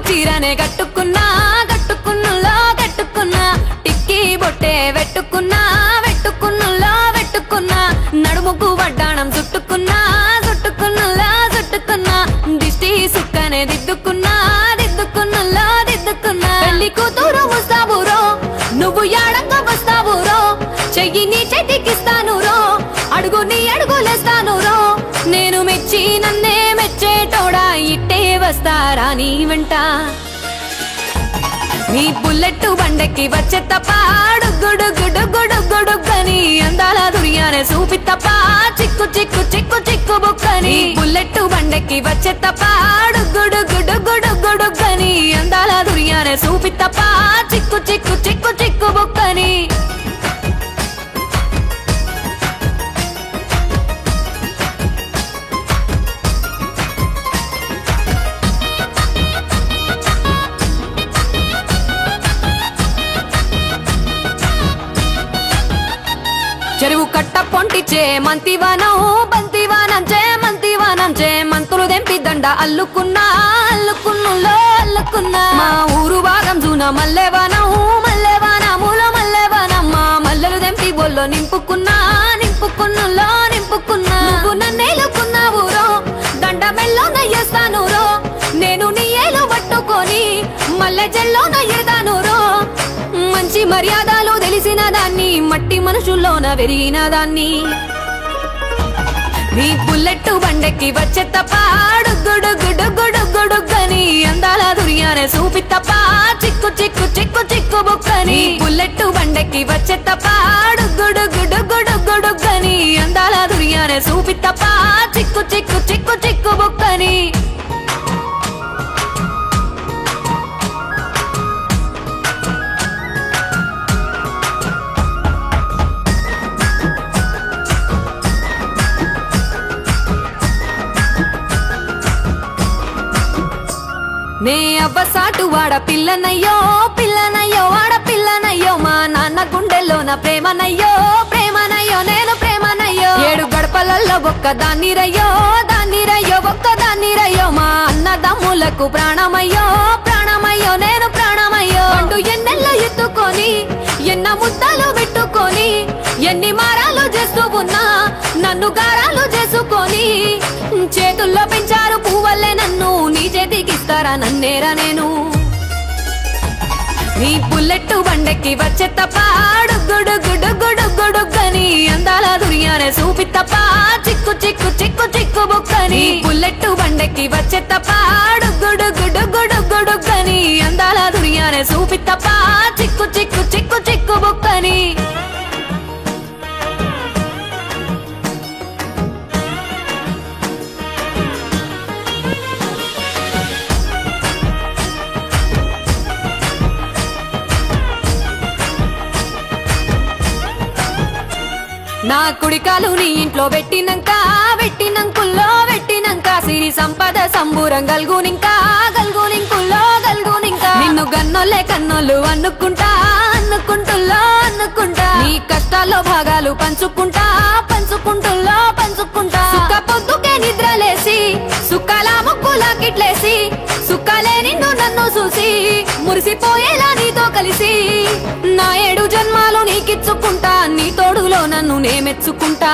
చీరనే కట్టుకున్నా కట్టుకున్నులో కట్టుకున్నా టిక్కీ బొట్టే వెట్టుకున్నా వెట్టుకున్నులో వెట్టుకున్నా నడుముకు వడ్డాణం చుట్టుకున్నా చుట్టుకున్నులో చుట్టుకున్నా దిష్టి సుక్కనే దిద్దుకున్నా దిద్దుకున్నులో దిద్దుకున్నా పెళ్లి కూతురు వస్తావురో నువ్వు యాడంగా వస్తావురో చెయ్యి నీ చేతికిస్తాను రో అడుగు నీ అడుగులేస్తాను రో నేను మెచ్చి నన్నే మెచ్చేటోడా ఇట్టే వస్తారా నీ వెంట నీ బుల్లెట్ బండెక్కి వచ్చే తప్ప గుడుగుడుగుడుగుడుగుడుగని అందాల దుర్యానే చూపి తప్ప చిక్కు చిక్కు చిక్కు చిక్కు బుక్కని బుల్లెట్ బండెక్కి వచ్చే తప్ప గుడుగుడుగుడుగుడుగని అందాల దుర్యానే చూపి తప్ప చిక్కు చిక్కు చిక్కు చిక్కు బుక్కని చెరువు కట్ట పొంటిచే మంతివానం బంతివానం చే మంతులు దెంపి దండ అల్లుకున్నా అల్లుకున్నులో అల్లుకున్నా మా ఊరు భాగం జూన మల్లెవానం మల్లెవానములో మల్లెవానమ్మ మల్లెలు దెంపి బొల్లో నింపుకున్నా నింపుకున్నులో నింపుకున్నా నువ్వు నన్నేలుకున్నావు రో దండ మెల్లో నయ్యేస్తాను రో నేను నీ ఏలు పట్టుకొని మల్లె జల్లో నయ్యేదాను రో మంచి మర్యాదలు తెలిసిన దాన్ని మట్టి మనుషుల్లోన వెరిగిన దాన్ని నీ బుల్లెట్ బండెక్కి వచ్చే తప్ప గుడుగుడుగుడుగుడుగని అందాల దుర్యానే చూపి తప్ప చిక్కు చిక్కు చిక్కు చిక్కు బుక్కని బుల్లెట్ బండెక్కి వచ్చే తప్ప గుడుగుడుగుడుగుడుగని అందాల దుర్యానే చూపి తప్ప చిక్కు చిక్కు చిక్కు చిక్కు బుక్కని నే అవ్వసాటు వాడ పిల్లనయ్యో పిల్లనయ్యో వాడ పిల్లనయ్యో మా నాన్న గుండెల్లోన ప్రేమనయ్యో ప్రేమనయ్యో నేను ప్రేమనయ్యో 7 గడపలలో ఒక్కదాన్ని రయ్యో దాన్ని రయ్యో ఒక్కదాన్ని రయ్యో మా అన్నదమ్ములకు ప్రాణమయ్యో ప్రాణమయ్యో నేను ప్రాణమయ్యో అంటూ ఎన్నెల్లో ఎత్తుకొని ఎన్న ముద్దలు పెట్టుకొని ఎన్ని మారాలు చేస్తూ ఉన్నా నన్ను గారాలు చేసుకొని చేతుల్లో పెంచారు పువ్వల్లే నన్ను నీ చేతికిస్తారా నన్నేరా నేను నీ బుల్లెట్ బండెక్కి వచ్చే తప్ప గుడుగుడుగుడుగుడుగని అందాల దుర్యానే చూపి తప్ప చిక్కు చిక్కు చిక్కు చిక్కు బుక్కని బుల్లెట్ బండెక్కి వచ్చే తప్ప గుడుగుడుగుడుగుడుగని అందాల దుర్యానే చూపి తప్ప చిక్కు చిక్కు చిక్కు చిక్కు బుక్కని నా కుడికాలు నీ ఇంట్లో పెట్టినంక సిరి సంపద సంబూరం గల్గునింకా నిన్ను గన్నోలే కన్నోళ్ళు అనుకుంటా నీ కష్టాల్లో భాగాలు పంచుకుంటుల్లో సుక్క పొద్దుకే నిద్రలేసి సుక్కల ముక్కులా కిట్లేసి సుక్కలే నిన్ను నన్ను చూసి మురిసిపోయేలా నీతో కలిసి నా 7 జన్మాలు నీకిచ్చుకుంటా నీ తోడులో నన్ను నే మెచ్చుకుంటా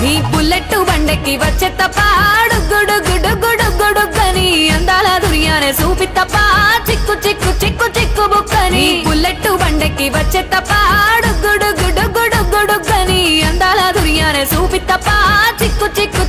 నీ బుల్లెట్ బండెక్కి వచ్చే తప్ప గుడుగుడుగుడుగుడుగని అందాల దుర్యానే చూపి తప్ప చిక్కు చిక్కు చిక్కు చిక్కు బుక్కని బుల్లెట్ బండెక్కి వచ్చే తప్ప గుడుగుడుగుడుగుడుగని అందాల దుర్యానే చూపి తప్ప చిక్కు చిక్కు